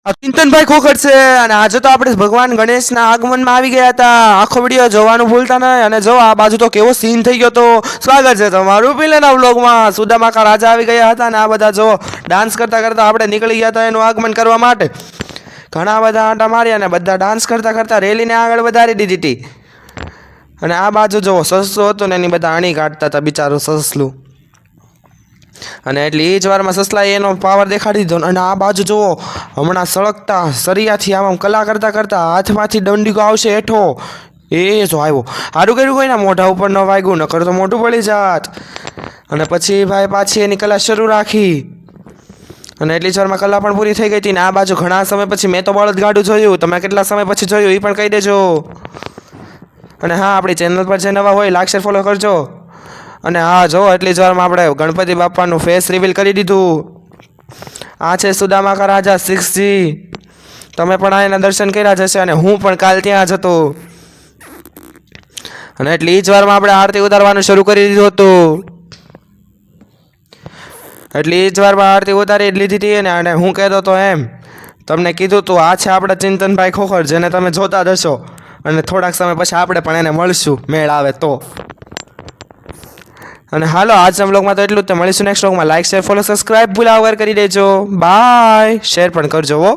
ચિંતનભાઈ ખોખર છે અને આજે તો આપણે ભગવાન ગણેશના આગમનમાં આવી ગયા હતા. આખો વિડીયો જોવાનું ભૂલતા નહીં. અને જો આ બાજુ તો કેવો સીન થઈ ગયો. તો સ્વાગત છે તમારું પેલાના વ્લોગમાં. સુદામાકા રાજા આવી ગયા હતા અને આ બધા જો ડાન્સ કરતા કરતા આપણે નીકળી ગયા હતા એનું આગમન કરવા માટે. ઘણા બધા આંટા માર્યા અને બધા ડાન્સ કરતા કરતા રેલીને આગળ વધારી દીધી હતી. અને આ બાજુ જો સસલું હતું ને એની બધા અણી કાઢતા હતા બિચારું સસલું. અને એટલે એ જ વારમાં સસલાએ એનો પાવર દેખાડી દીધો. અને આ બાજુ જુઓ હમણાં સળગતા સરિયાથી આમ કલા કરતા કરતા હાથમાંથી દંડીકો આવશે હેઠો. એ જો આવ્યો. સારું કર્યું કોઈના મોઢા ઉપર ન વાગ્યું, નકર તો મોઢું પડી જાત. અને પછી ભાઈ પાછી એની કલા શરૂ રાખી અને એટલી જ વારમાં કલા પણ પૂરી થઈ ગઈ હતી. ને આ બાજુ ઘણા સમય પછી મેં તો બળદગાડું જોયું. તમે કેટલા સમય પછી જોયું એ પણ કહી દેજો. અને હા, આપણી ચેનલ પર જે નવા હોય લાઈક શેર ફોલો કરજો. અને હા જો એટલી જ વારમાં આપણે ગણપતિ બાપાનું ફેસ રિવીલ કરી દીધું. આ છે સુદામાકા રાજા 6G. તમે પણ આ એના દર્શન કર્યા જ હશે અને હું પણ કાલ ત્યાં જ હતો. અને એટલી જ વારમાં આપણે આરતી ઉતારવાનું શરૂ કરી દીધું હતું. એટલી જ વારમાં આરતી ઉતારી લીધી હતી. અને હું કહેતો હતો એમ તમને કીધું તું આ છે આપણા ચિંતનભાઈ ખોખર, જેને તમે જોતા જ હશો. અને થોડાક સમય પછી આપણે પણ એને મળશું મેળ આવે તો. અને હાલો આજના વ્લોગમાં તો એટલું જ. મળીશું નેક્સ્ટ વ્લોગમાં. લાઈક શેર ફોલો સબસ્ક્રાઈબ ભૂલા વગર કરી દેજો. બાય. શેર પણ કરજો હો.